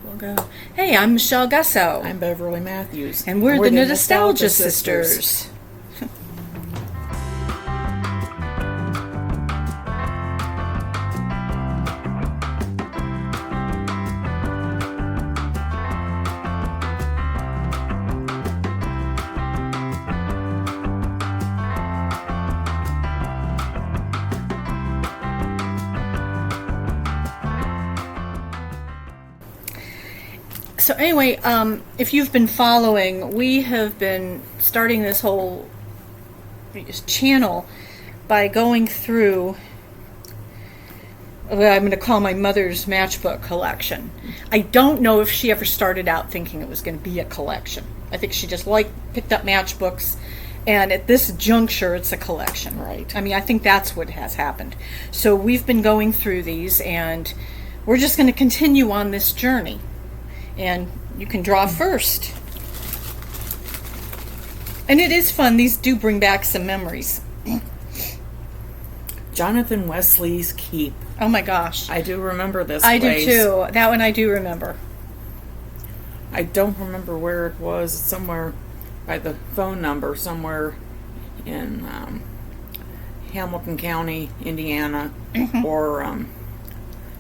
We'll go. Hey, I'm Michelle Gusso. I'm Beverly Matthews. And we're the Nostalgia Sisters. So anyway, if you've been following, we have been starting this whole channel by going through what I'm going to call my mother's Matchbook collection. I don't know if she ever started out thinking it was going to be a collection. I think she just picked up matchbooks, and at this juncture, it's a collection. Right. I mean, I think that's what has happened. So we've been going through these, and we're just going to continue on this journey. And you can draw first. And it is fun. These do bring back some memories. Jonathan Wesley's Keep. Oh my gosh. I do remember this I place. do too. That one I do remember. I don't remember where it was. Somewhere by the phone number, somewhere in Hamilton County, Indiana. Mm-hmm. Or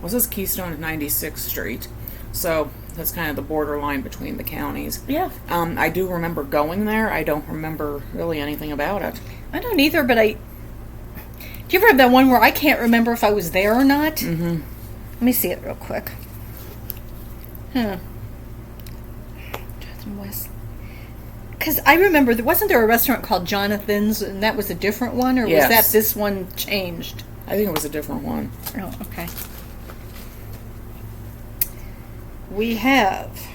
was this Keystone at 96th Street? So that's kind of the borderline between the counties. Yeah. I do remember going there. I don't remember really anything about it. I don't either, but do you ever have that one where I can't remember if I was there or not? Mm-hmm. Let me see it real quick. Jonathan West. Because I remember, wasn't there a restaurant called Jonathan's, and that was a different one, or Yes. was that this one changed? I think it was a different one. Oh, okay. We have,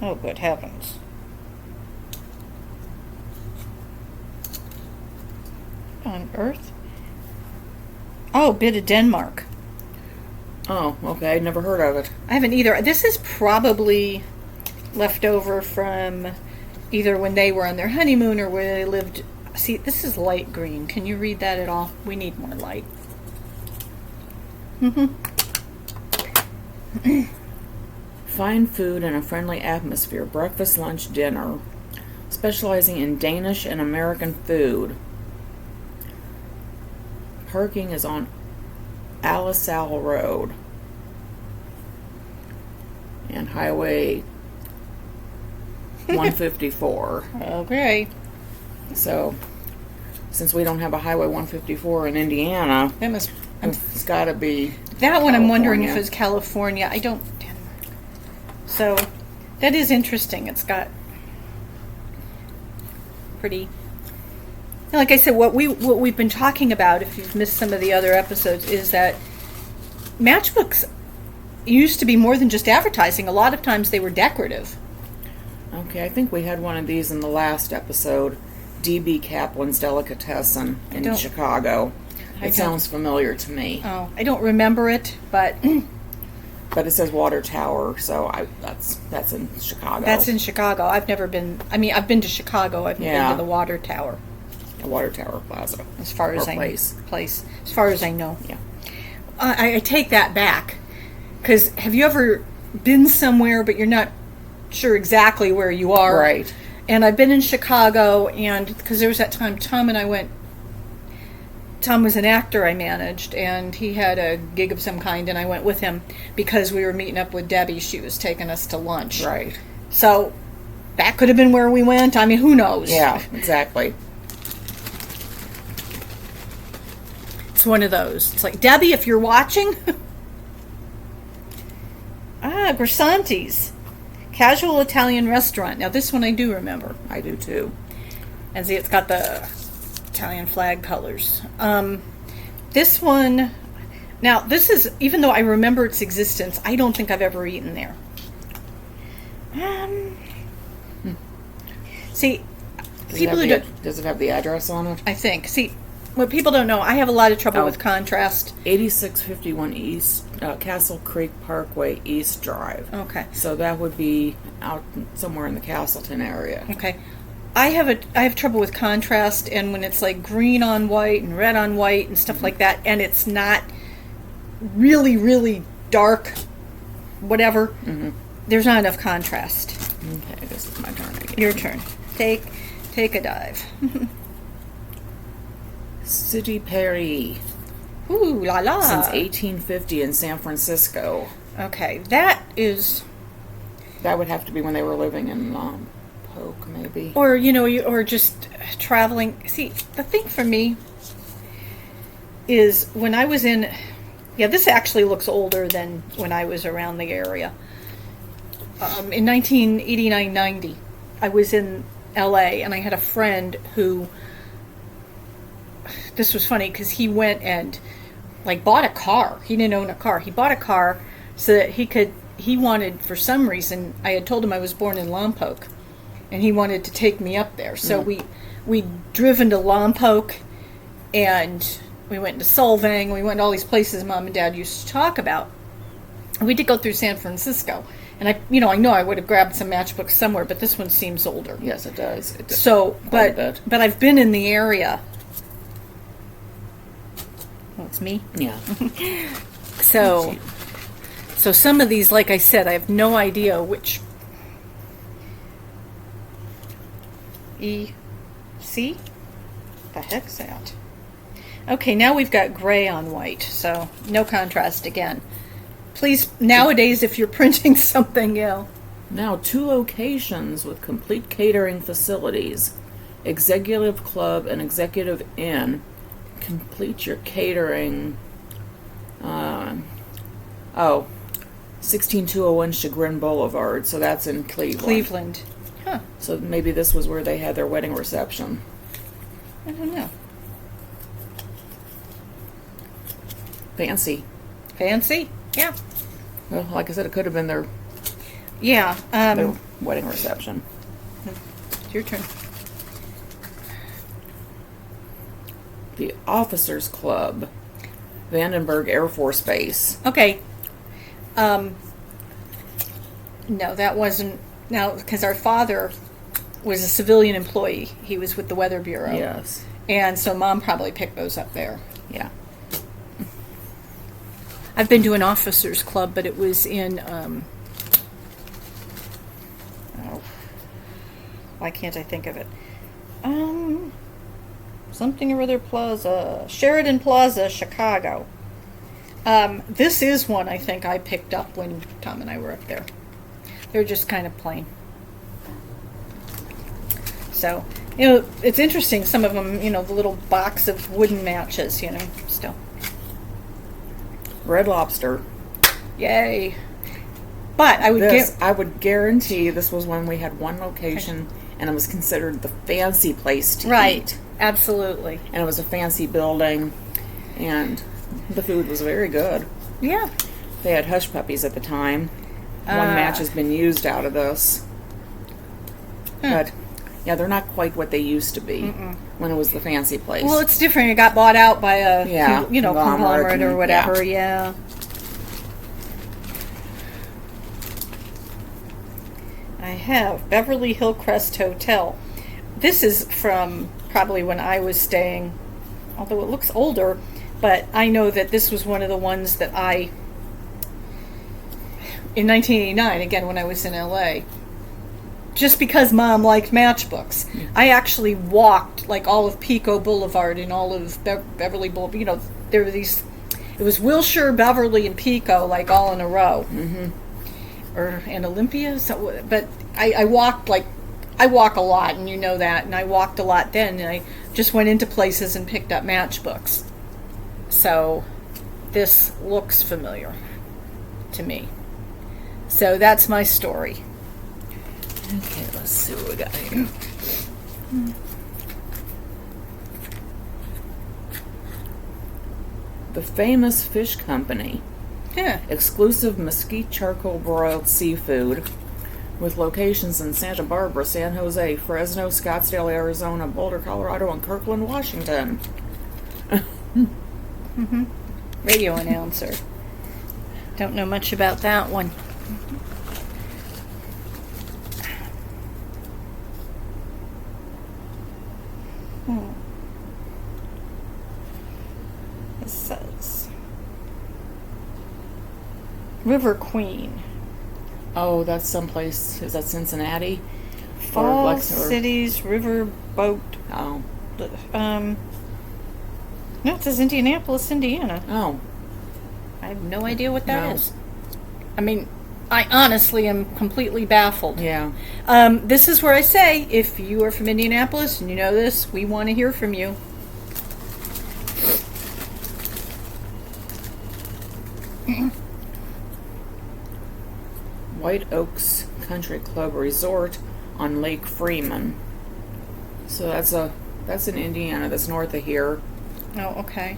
oh good heavens, on Earth? Oh, Bit of Denmark. Oh, okay. I'd never heard of it. I haven't either. This is probably left over from either when they were on their honeymoon or where they lived. See, this is light green. Can you read that at all? We need more light. Fine food and a friendly atmosphere. Breakfast, lunch, dinner. Specializing in Danish and American food. Parking is on Alisal Road. And Highway 154. Okay. So, since we don't have a Highway 154 in Indiana, That must. it's got to be That one I'm wondering if California. it's California. I don't. So, that is interesting. It's got pretty. Like I said, what we've been talking about, if you've missed some of the other episodes, is that matchbooks used to be more than just advertising. A lot of times they were decorative. Okay, I think we had one of these in the last episode. D.B. Kaplan's Delicatessen in Chicago. It sounds familiar to me. Oh, I don't remember it, but But it says Water Tower, so that's in Chicago. that's in Chicago. I've never been. I mean, I've been to Chicago. I've been Yeah. to the Water Tower. The Water Tower Plaza. As far as Or I place. place, as far as I know. Yeah. I take that back, because have you ever been somewhere but you're not sure exactly where you are? Right. And I've been in Chicago, and because there was that time Tom and I went. Tom was an actor I managed, and he had a gig of some kind, and I went with him because we were meeting up with Debbie. She was taking us to lunch. Right. So that could have been where we went. I mean, who knows? Yeah, exactly. It's one of those. It's like, Debbie, if you're watching. Grisanti's. Casual Italian restaurant. Now, this one I do remember. I do too. And see, it's got the Italian flag colors. This one, now this is, even though I remember its existence, I don't think I've ever eaten there. See, people who don't, Does it have the address on it? I think, see, what people don't know, I have a lot of trouble with contrast. 8651 East, Castle Creek Parkway East Drive. Okay. So that would be out somewhere in the Castleton area. Okay. I have trouble with contrast, and when it's like green on white and red on white and stuff like that, and it's not really, really dark, whatever. there's not enough contrast. Okay, this is my turn again. Your turn. Take a dive. City Perry. Ooh la la. Since 1850 in San Francisco. Okay, That would have to be when they were living in Polk, maybe. or or just traveling. See, the thing for me is when I was in. Yeah, this actually looks older than when I was around the area. In 1989-90, I was in LA and I had a friend who. This was funny because he went and bought a car. He didn't own a car. He bought a car so that he wanted, for some reason, I had told him I was born in Lompoc and he wanted to take me up there. So we driven to Lompoc and we went to Solvang. We went to all these places Mom and Dad used to talk about. We did go through San Francisco. And I know I would have grabbed some matchbooks somewhere, but this one seems older. Yes, it does. So, but I've been in the area. Oh, it's me? Yeah. So some of these, like I said, I have no idea which. C? The heck's that? Okay, now we've got gray on white, so no contrast again. Please, nowadays, if you're printing something, Now, 2 locations with complete catering facilities. Executive Club and Executive Inn. Complete your catering. 16201 Chagrin Boulevard. So that's in Cleveland. Huh. So maybe this was where they had their wedding reception. I don't know. Fancy. Yeah. Well, like I said, it could have been their Yeah. wedding reception. It's your turn. The Officers Club, Vandenberg Air Force Base. Okay. No, that wasn't. Now, because our father was a civilian employee. He was with the Weather Bureau. Yes. And so Mom probably picked those up there. Yeah. I've been to an officers club, but it was in, why can't I think of it? Something or other Plaza. Sheridan Plaza, Chicago. This is one I think I picked up when Tom and I were up there. They're just kind of plain. So, it's interesting. Some of them, the little box of wooden matches, still. Red Lobster. Yay. But I would guarantee this was when we had one location and it was considered the fancy place to right. eat. Absolutely. And it was a fancy building and the food was very good. Yeah. They had hush puppies at the time. One match has been used out of this. But yeah, they're not quite what they used to be when it was the fancy place. Well, it's different. It got bought out by a conglomerate or whatever. Yeah. I have Beverly Hillcrest Hotel. This is from probably when I was staying, although it looks older, but I know that this was one of the ones that in 1989, again when I was in LA, just because Mom liked matchbooks, I actually walked all of Pico Boulevard and all of Beverly Boulevard. There were these. It was Wilshire, Beverly, and Pico, all in a row. Mm-hmm. And Olympia. So, but I walked I walk a lot, and you know that. And I walked a lot then, and I just went into places and picked up matchbooks. So this looks familiar to me. So that's my story. Okay, let's see what we got here. The Famous Fish Company. Yeah. Exclusive mesquite charcoal broiled seafood with locations in Santa Barbara, San Jose, Fresno, Scottsdale, Arizona, Boulder, Colorado, and Kirkland, Washington. Radio announcer. Don't know much about that one. It says River Queen. Oh, that's someplace. Is that Cincinnati? Falls Cities Riverboat. Oh. No, it says Indianapolis, Indiana. Oh. I have no idea what that No. is. I mean, I honestly am completely baffled. Yeah. This is where I say, if you are from Indianapolis and you know this, we want to hear from you. White Oaks Country Club Resort on Lake Freeman. So that's in Indiana. That's north of here. Oh, okay.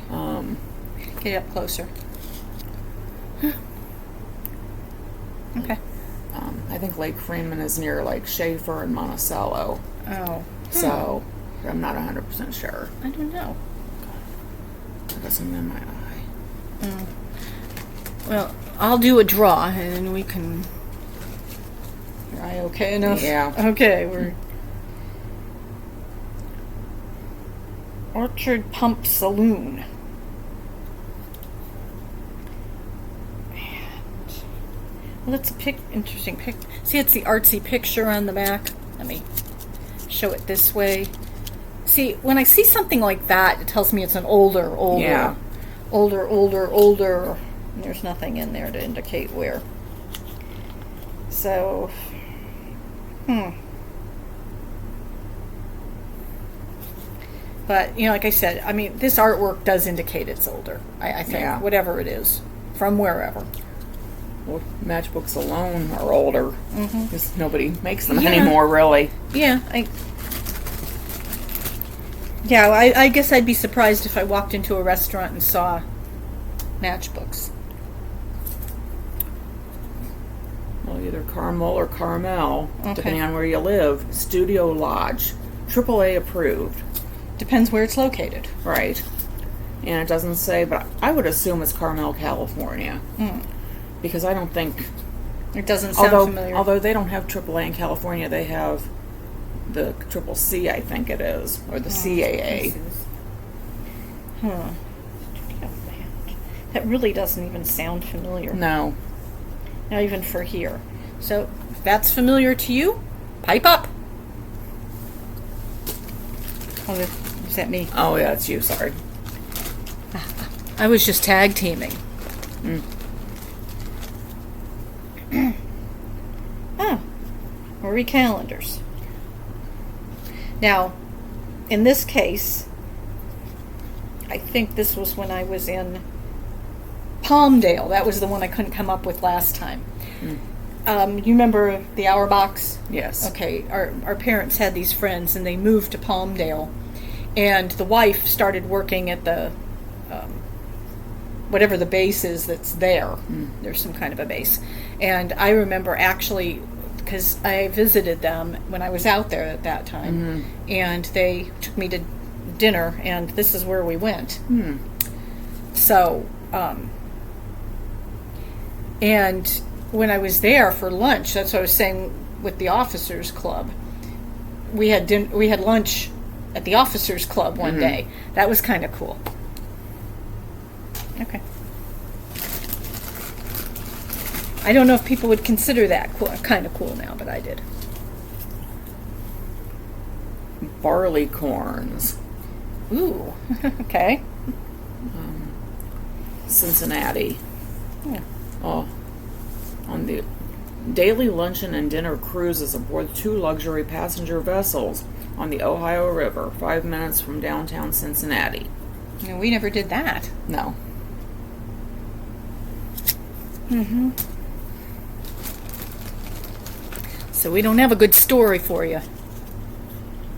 Get up closer. Okay. I think Lake Freeman is near Lake Schaefer and Monticello. Oh. So I'm not 100% sure. I don't know. I got something in my eye. Well, I'll do a draw and we can. Your eye okay enough? Yeah. Okay, we're. Orchard Pump Saloon. Well, it's a interesting pic. See, it's the artsy picture on the back. Let me show it this way. See, when I see something like that, it tells me it's an older. Yeah. Older. And there's nothing in there to indicate where. So, But, like I said, I mean, this artwork does indicate it's older. I think, Yeah. whatever it is, from wherever. Well, matchbooks alone are older. Because nobody makes them Yeah. anymore, really. Yeah, I guess I'd be surprised if I walked into a restaurant and saw matchbooks. Well, either Carmel or Carmel, Okay. depending on where you live. Studio Lodge, AAA approved. Depends where it's located. Right. And it doesn't say, but I would assume it's Carmel, California. Because I don't think... It doesn't sound familiar. Although they don't have AAA in California, they have the Triple C, I think it is, or the CAA. That really doesn't even sound familiar. No. Not even for here. So, if that's familiar to you, pipe up. Oh, is that me? Oh, yeah, it's you, sorry. I was just tag teaming. Marie calendars. Now, in this case, I think this was when I was in Palmdale. That was the one I couldn't come up with last time. You remember the Hour Box? Yes. Okay, our parents had these friends and they moved to Palmdale. And the wife started working at the, whatever the base is that's there. There's some kind of a base. And I remember actually, because I visited them when I was out there at that time, and they took me to dinner, and this is where we went. So, and when I was there for lunch, that's what I was saying with the Officers Club. We had lunch at the Officers Club one day. That was kind of cool. Okay. I don't know if people would consider that kind of cool now, but I did. Barley corns. Ooh, okay. Cincinnati. Yeah. Oh, on the daily luncheon and dinner cruises aboard 2 luxury passenger vessels on the Ohio River, 5 minutes from downtown Cincinnati. No, we never did that. No. So we don't have a good story for you.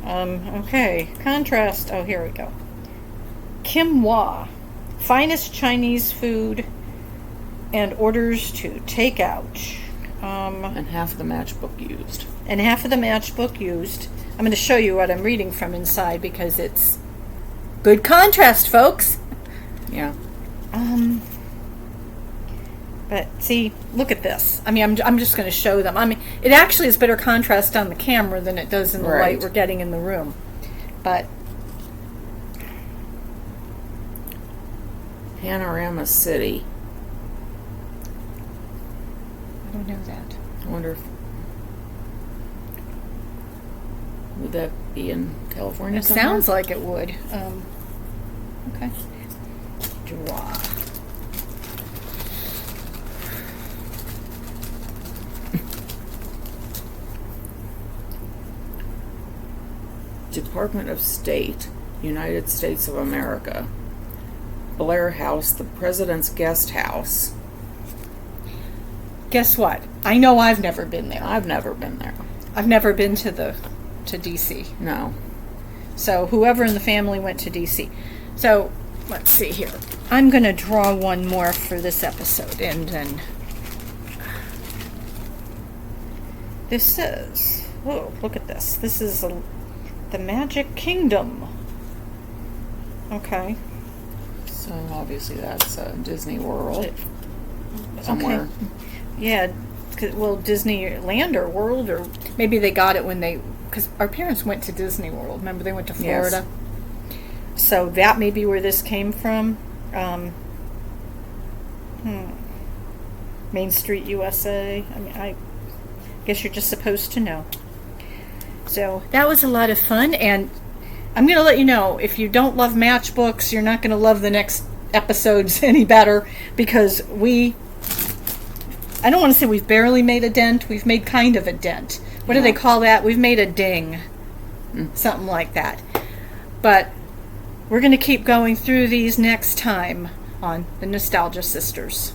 Okay. Contrast. Oh, here we go. Kim Hua. Finest Chinese food and orders to take out. And half of the matchbook used. And half of the matchbook used. I'm going to show you what I'm reading from inside because it's good contrast, folks. Yeah. But see, look at this. I mean, I'm just going to show them. I mean, it actually is better contrast on the camera than it does in the light we're getting in the room. But Panorama City. I don't know that. I wonder if would that be in California? It somewhere? sounds like it would. Okay. Draw. Department of State, United States of America. Blair House, the President's Guest House. Guess what? I know I've never been there. I've never been there. I've never been to DC. No. So whoever in the family went to DC. So let's see here. I'm going to draw one more for this episode, and then this is, oh, look at this. This is the Magic Kingdom. Okay. So obviously that's Disney World. Somewhere. Okay. Yeah. Well, Disneyland or World, or maybe they got it when because our parents went to Disney World. Remember, they went to Florida. Yes. So that may be where this came from. Main Street, USA. I mean, I guess you're just supposed to know. So that was a lot of fun, and I'm going to let you know, if you don't love matchbooks, you're not going to love the next episodes any better, because I don't want to say we've barely made a dent. We've made kind of a dent. What do they call that? We've made a ding. Something like that. But we're going to keep going through these next time on the Nostalgia Sisters.